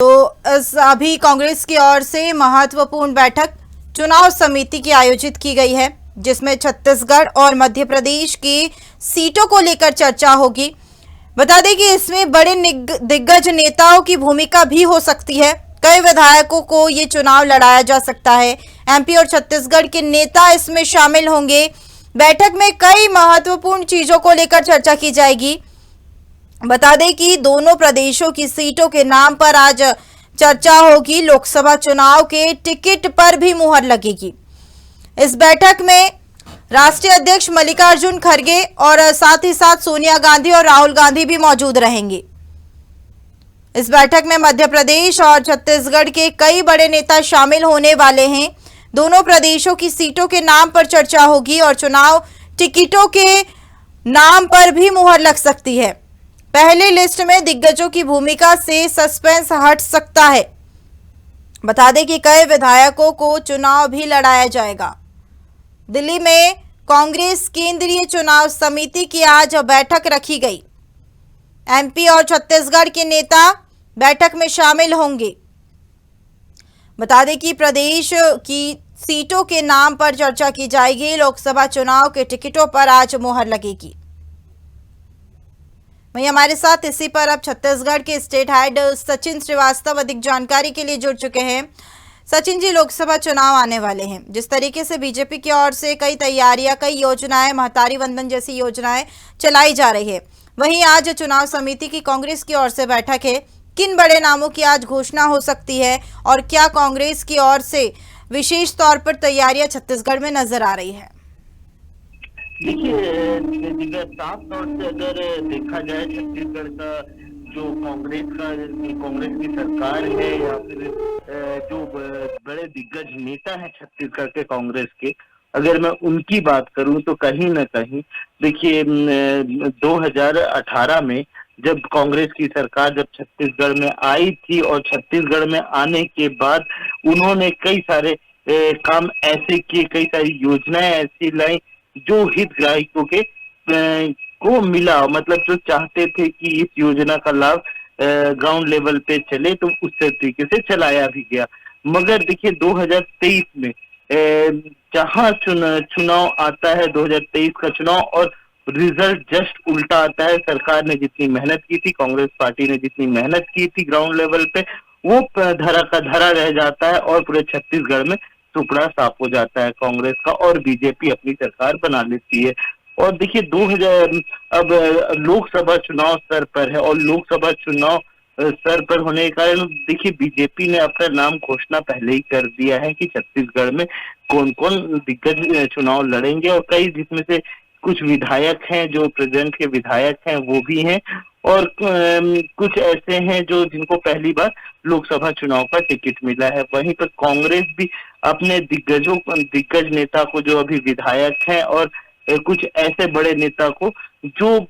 अभी कांग्रेस की ओर से महत्वपूर्ण बैठक चुनाव समिति की आयोजित की गई है, जिसमें छत्तीसगढ़ और मध्य प्रदेश की सीटों को लेकर चर्चा होगी। बता दें कि इसमें बड़े दिग्गज नेताओं की भूमिका भी हो सकती है। कई विधायकों को ये चुनाव लड़ाया जा सकता है। एमपी और छत्तीसगढ़ के नेता इसमें शामिल होंगे। बैठक में कई महत्वपूर्ण चीजों को लेकर चर्चा की जाएगी। बता दें कि दोनों प्रदेशों की सीटों के नाम पर आज चर्चा होगी। लोकसभा चुनाव के टिकट पर भी मुहर लगेगी। इस बैठक में राष्ट्रीय अध्यक्ष मल्लिकार्जुन खड़गे और साथ ही साथ सोनिया गांधी और राहुल गांधी भी मौजूद रहेंगे। इस बैठक में मध्य प्रदेश और छत्तीसगढ़ के कई बड़े नेता शामिल होने वाले हैं। दोनों प्रदेशों की सीटों के नाम पर चर्चा होगी और चुनाव टिकटों के नाम पर भी मुहर लग सकती है। पहले लिस्ट में दिग्गजों की भूमिका से सस्पेंस हट सकता है। बता दें कि कई विधायकों को चुनाव भी लड़ाया जाएगा। दिल्ली में कांग्रेस केंद्रीय चुनाव समिति की आज बैठक रखी गई। एमपी और छत्तीसगढ़ के नेता बैठक में शामिल होंगे। बता दें कि प्रदेश की सीटों के नाम पर चर्चा की जाएगी। लोकसभा चुनाव के टिकटों पर आज मुहर लगेगी। वहीं हमारे साथ इसी पर अब छत्तीसगढ़ के स्टेट हेड सचिन श्रीवास्तव अधिक जानकारी के लिए जुड़ चुके हैं। सचिन जी, लोकसभा चुनाव आने वाले हैं। जिस तरीके से बीजेपी की ओर से कई तैयारियां, कई योजनाएं, महतारी वंदन जैसी योजनाएं चलाई जा रही है, वहीं आज चुनाव समिति की कांग्रेस की ओर से बैठक है। किन बड़े नामों की आज घोषणा हो सकती है और क्या कांग्रेस की ओर से विशेष तौर पर तैयारियां छत्तीसगढ़ में नजर आ रही है? देखिए, साफ तौर से अगर देखा जाए छत्तीसगढ़ का जो कांग्रेस की सरकार है या फिर जो बड़े दिग्गज नेता हैं छत्तीसगढ़ के कांग्रेस के, अगर मैं उनकी बात करूं तो कहीं ना कहीं देखिए 2018 में जब कांग्रेस की सरकार जब छत्तीसगढ़ में आई थी और छत्तीसगढ़ में आने के बाद उन्होंने कई सारे काम ऐसे किए, कई सारी योजनाएं ऐसी लाई जो हितग्राहियों के को मिला, मतलब जो चाहते थे कि इस योजना का लाभ ग्राउंड लेवल पे चले तो उस तरीके से चलाया भी गया। मगर देखिए 2023 में जहां चुनाव आता है, 2023 का चुनाव, और रिजल्ट जस्ट उल्टा आता है। सरकार ने जितनी मेहनत की थी, कांग्रेस पार्टी ने जितनी मेहनत की थी ग्राउंड लेवल पे, वो धरा का धरा रह जाता है और पूरे छत्तीसगढ़ में टुकड़ा साफ हो जाता है कांग्रेस का और बीजेपी अपनी सरकार बना लेती है। और देखिए 2000 अब लोकसभा चुनाव सर पर है और लोकसभा चुनाव सर पर होने के कारण देखिए बीजेपी ने अपना नाम घोषणा पहले ही कर दिया है कि छत्तीसगढ़ में कौन कौन दिग्गज चुनाव लड़ेंगे, और कई जिसमें से कुछ विधायक हैं, जो प्रेजेंट के विधायक हैं वो भी हैं, और कुछ ऐसे हैं जो जिनको पहली बार लोकसभा चुनाव का टिकट मिला है। वहीं पर कांग्रेस भी अपने दिग्गज नेता को, जो अभी विधायक हैं, और कुछ ऐसे बड़े नेता को जो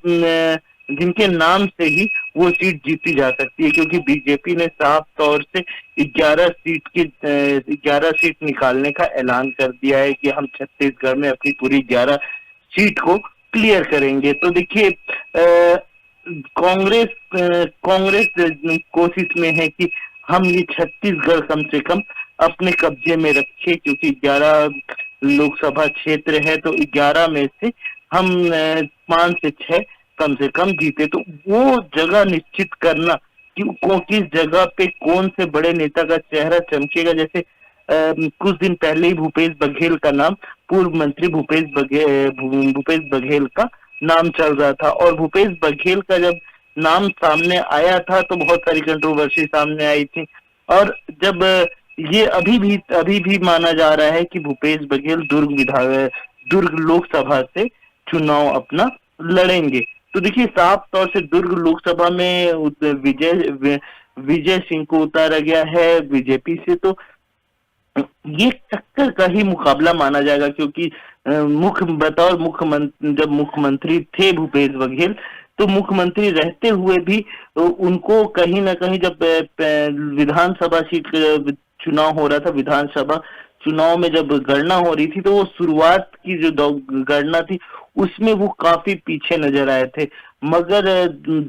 जिनके नाम से ही वो सीट जीती जा सकती है, क्योंकि बीजेपी ने साफ तौर से 11 सीट निकालने का ऐलान कर दिया है कि हम छत्तीसगढ़ में अपनी पूरी 11 सीट को क्लियर करेंगे। तो देखिए कांग्रेस कोशिश में है कि हम ये छत्तीसगढ़ कम से कम अपने कब्जे में रखे, क्योंकि 11 लोकसभा क्षेत्र है तो 11 में से हम 5 से 6 कम से कम जीते। तो वो जगह निश्चित करना कि किस जगह पे कौन से बड़े नेता का चेहरा चमकेगा। जैसे कुछ दिन पहले ही भूपेश बघेल का नाम, पूर्व मंत्री भूपेश बघेल का नाम चल रहा था, और भूपेश बघेल का जब नाम सामने आया था तो बहुत सारी कंट्रोवर्सी सामने आई थी। और जब ये अभी भी माना जा रहा है कि भूपेश बघेल दुर्ग लोकसभा से चुनाव अपना लड़ेंगे। तो देखिए साफ तौर से दुर्ग लोकसभा में विजय सिंह को उतारा गया है बीजेपी से, तो ये टक्कर का ही मुकाबला माना जाएगा, क्योंकि बतौर मुख्यमंत्री जब मुख्यमंत्री थे भूपेश बघेल, तो मुख्यमंत्री रहते हुए भी उनको कहीं ना कहीं जब विधानसभा सीट का चुनाव हो रहा था, विधानसभा चुनाव में जब गणना हो रही थी, तो वो शुरुआत की जो गणना थी उसमें वो काफी पीछे नजर आए थे। मगर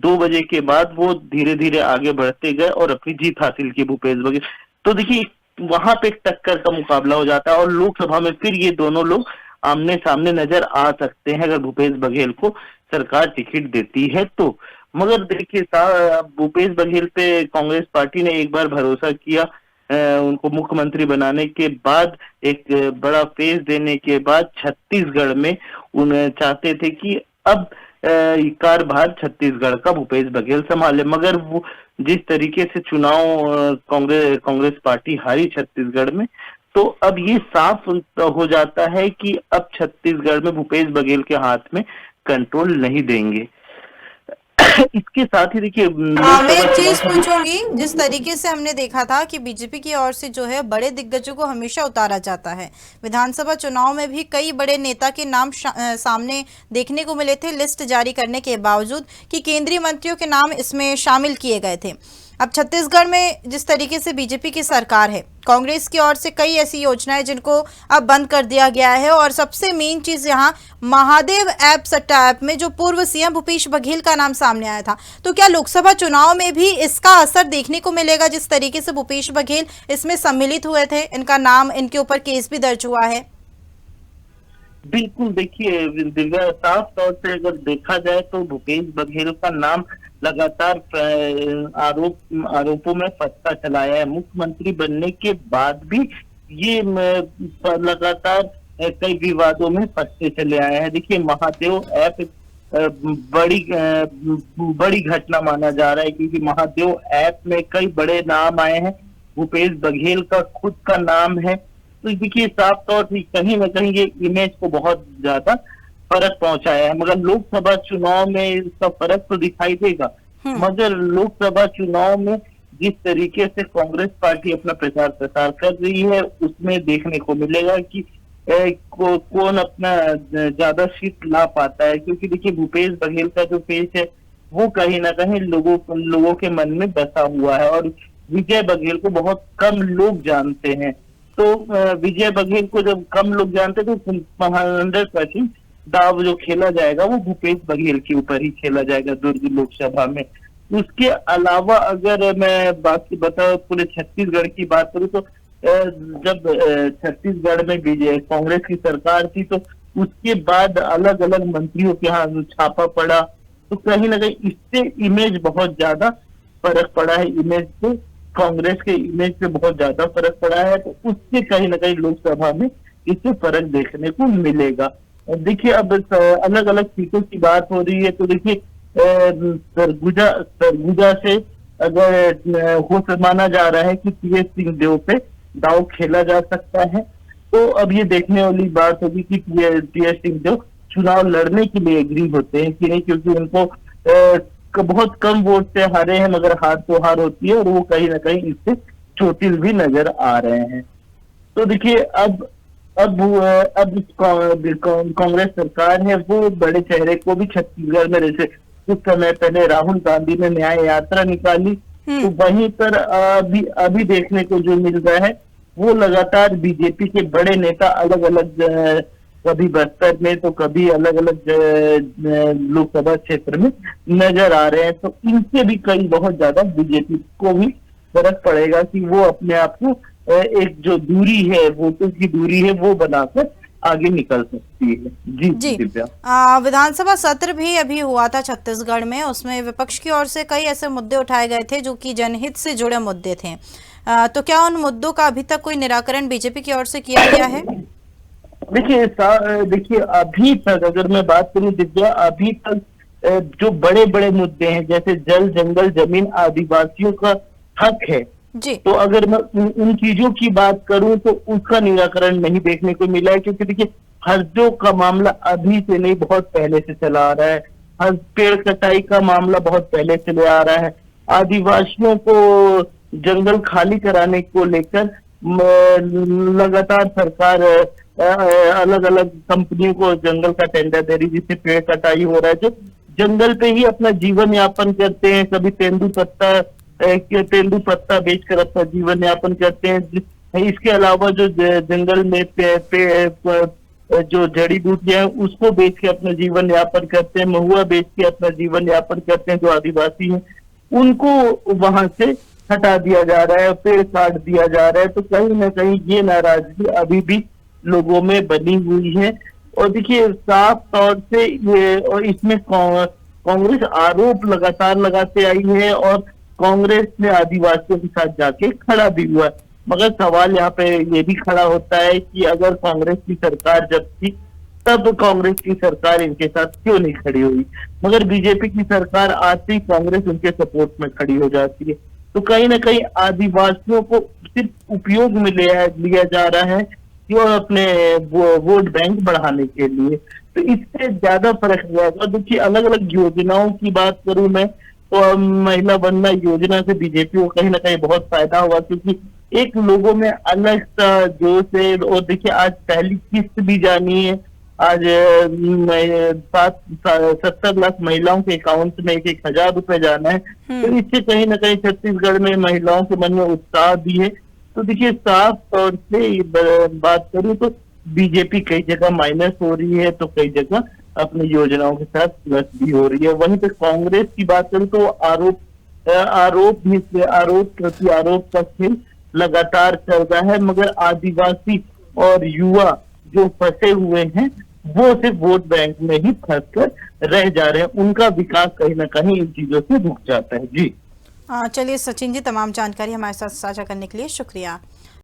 2 बजे के बाद वो धीरे धीरे आगे बढ़ते गए और अपनी जीत हासिल की भूपेश बघेल। तो देखिए वहां पे एक टक्कर का मुकाबला हो जाता है और लोकसभा में फिर ये दोनों लोग आमने सामने नजर आ सकते हैं अगर भूपेश बघेल को सरकार टिकट देती है तो। मगर देखिए भूपेश बघेल पे कांग्रेस पार्टी ने एक बार भरोसा किया, उनको मुख्यमंत्री बनाने के बाद, एक बड़ा फेज देने के बाद छत्तीसगढ़ में उन्हें चाहते थे कि अब कार्यभार छत्तीसगढ़ का भूपेश बघेल संभाले। मगर वो जिस तरीके से चुनाव कांग्रेस पार्टी हारी छत्तीसगढ़ में, तो अब ये साफ हो जाता है कि अब छत्तीसगढ़ में भूपेश बघेल के हाथ में कंट्रोल नहीं देंगे। इसके साथ ही देखिए मैं एक चीज पूछूंगी, जिस तरीके से हमने देखा था कि बीजेपी की ओर से जो है बड़े दिग्गजों को हमेशा उतारा जाता है, विधानसभा चुनाव में भी कई बड़े नेता के नाम सामने देखने को मिले थे, लिस्ट जारी करने के बावजूद कि केंद्रीय मंत्रियों के नाम इसमें शामिल किए गए थे। अब छत्तीसगढ़ में जिस तरीके से बीजेपी की सरकार है, कांग्रेस की ओर से कई ऐसी योजनाएं जिनको अब बंद कर दिया गया है, और सबसे मेन चीज यहाँ महादेव ऐप सट्टा ऐप में जो पूर्व सीएम भूपेश बघेल का नाम सामने आया था, तो क्या लोकसभा चुनाव में भी इसका असर देखने को मिलेगा? जिस तरीके से भूपेश बघेल इसमें सम्मिलित हुए थे, इनका नाम, इनके ऊपर केस भी दर्ज हुआ है। बिल्कुल, देखिए दिव्या, साफ तौर से अगर देखा जाए तो भूपेश बघेल का नाम लगातार आरोपों में फंसता चला है। मुख्यमंत्री बनने के बाद भी ये लगातार कई विवादों में फंसते चले आए हैं। देखिए महादेव ऐप बड़ी घटना माना जा रहा है, क्योंकि महादेव ऐप में कई बड़े नाम आए हैं, भूपेश बघेल का खुद का नाम है। तो देखिए साफ तौर से कहीं ना कहीं ये इमेज को बहुत ज्यादा फर्क पहुंचाया है। मगर लोकसभा चुनाव में इसका फर्क तो दिखाई देगा, मगर लोकसभा चुनाव में जिस तरीके से कांग्रेस पार्टी अपना प्रचार प्रसार कर रही है, उसमें देखने को मिलेगा कि कौन अपना ज्यादा सीट ला पाता है। क्योंकि देखिए भूपेश बघेल का जो फेस है वो कहीं ना कहीं लोगों के मन में बसा हुआ है, और विजय बघेल को बहुत कम लोग जानते हैं। तो विजय बघेल को जब कम लोग जानते तो 100% दाव जो खेला जाएगा वो भूपेश बघेल के ऊपर ही खेला जाएगा दुर्ग लोकसभा में। उसके अलावा अगर मैं बाकी बताऊं पूरे छत्तीसगढ़ की बात करूं तो जब छत्तीसगढ़ में कांग्रेस की सरकार थी, तो उसके बाद अलग अलग मंत्रियों के यहाँ छापा पड़ा, तो कहीं ना कहीं इससे इमेज बहुत ज्यादा फर्क पड़ा है। इमेज से, कांग्रेस के इमेज पे बहुत ज्यादा फर्क पड़ा है, तो उससे कहीं ना कहीं लोकसभा में इससे फर्क देखने को मिलेगा। देखिए अब अलग अलग सीटों की बात हो रही है, तो देखिए सरगुजा से अगर हो माना जा रहा है कि टीएस सिंहदेव पे दांव खेला जा सकता है, तो अब ये देखने वाली बात होगी कि टीएस सिंहदेव चुनाव लड़ने के लिए एग्री होते हैं कि नहीं, क्योंकि उनको बहुत कम वोट से हारे हैं, मगर हार तो हार होती है, और वो कहीं ना कहीं इससे चोटिल भी नजर आ रहे हैं। तो देखिए अब कांग्रेस सरकार है वो बड़े चेहरे को भी छत्तीसगढ़ में, जैसे कुछ समय पहले राहुल गांधी ने न्याय यात्रा निकाली, तो वहीं पर अभी देखने को जो मिल रहा है वो लगातार बीजेपी के बड़े नेता अलग अलग, कभी बस्तर में तो कभी अलग अलग लोकसभा क्षेत्र में नजर आ रहे हैं। तो इनसे भी कई बहुत ज्यादा बीजेपी को भी फर्क पड़ेगा कि वो अपने आप को एक जो दूरी है, वोटों की दूरी है, वो बनाकर आगे निकल सकती है। जी विधानसभा सत्र भी अभी हुआ था छत्तीसगढ़ में, उसमें विपक्ष की ओर से कई ऐसे मुद्दे उठाए गए थे जो कि जनहित से जुड़े मुद्दे थे, तो क्या उन मुद्दों का अभी तक कोई निराकरण बीजेपी की ओर से किया गया है? देखिए अभी तक अगर मैं बात करूं दिव्या, अभी तक जो बड़े बड़े मुद्दे हैं जैसे जल, जंगल, जमीन, आदिवासियों का हक है जी, तो अगर मैं उन चीजों की बात करूं तो उसका निराकरण नहीं देखने को मिला है। क्योंकि देखिए हर्जों का मामला अभी से नहीं, बहुत पहले से चला आ रहा है। हर पेड़ कटाई का मामला बहुत पहले चले आ रहा है। आदिवासियों को जंगल खाली कराने को लेकर लगातार सरकार अलग अलग कंपनियों को जंगल का टेंडर दे रही, जिससे पेड़ कटाई हो रहा है, जो जंगल पे ही अपना जीवन यापन करते हैं। कभी तेंदुपत्ता बेचकर अपना जीवन यापन करते हैं। इसके अलावा जो जंगल में जो जड़ी बूटियां हैं उसको बेच के अपना जीवन यापन करते हैं, महुआ बेच के अपना जीवन यापन करते हैं जो आदिवासी हैं, उनको वहां से हटा दिया जा रहा है, पेड़ काट दिया जा रहा है। तो कहीं ना कहीं ये नाराजगी अभी भी लोगों में बनी हुई है। और देखिए साफ तौर से ये, और इसमें कांग्रेस आरोप लगातार लगाते आई है और कांग्रेस ने आदिवासियों के साथ जाके खड़ा भी हुआ है। मगर सवाल यहाँ पे ये भी खड़ा होता है कि अगर कांग्रेस की सरकार जब थी तब कांग्रेस की सरकार इनके साथ क्यों नहीं खड़ी हुई, मगर बीजेपी की सरकार आते ही कांग्रेस उनके सपोर्ट में खड़ी हो जाती है। तो कहीं ना कहीं आदिवासियों को सिर्फ उपयोग में लिया जा रहा है कि वो अपने वोट बैंक बढ़ाने के लिए। तो इससे ज्यादा फर्क नहीं आएगा। देखिए अलग अलग योजनाओं की बात करूं मैं तो महिला वंदना योजना से बीजेपी को कहीं ना कहीं बहुत फायदा हुआ, क्योंकि एक लोगों में अलग सा जोश है। और देखिए आज पहली किस्त भी जानी है, आज 70 लाख महिलाओं के अकाउंट में 1,000 रुपए जाना है। तो इससे कहीं ना कहीं छत्तीसगढ़ में महिलाओं के मन में उत्साह भी है। तो देखिए साफ तौर से बात करूं तो बीजेपी कई जगह माइनस हो रही है तो कई जगह अपनी योजनाओं के साथ प्लस भी हो रही है। वहीं पे कांग्रेस की बात करूं तो आरोप प्रति आरोप का खेल लगातार चल रहा है, मगर आदिवासी और युवा जो फंसे हुए हैं वो सिर्फ वोट बैंक में ही फंस कर रह जा रहे हैं। उनका विकास कहीं ना कहीं इन चीजों से रुक जाता है। जी चलिए सचिन जी, तमाम जानकारी हमारे साथ साझा करने के लिए शुक्रिया।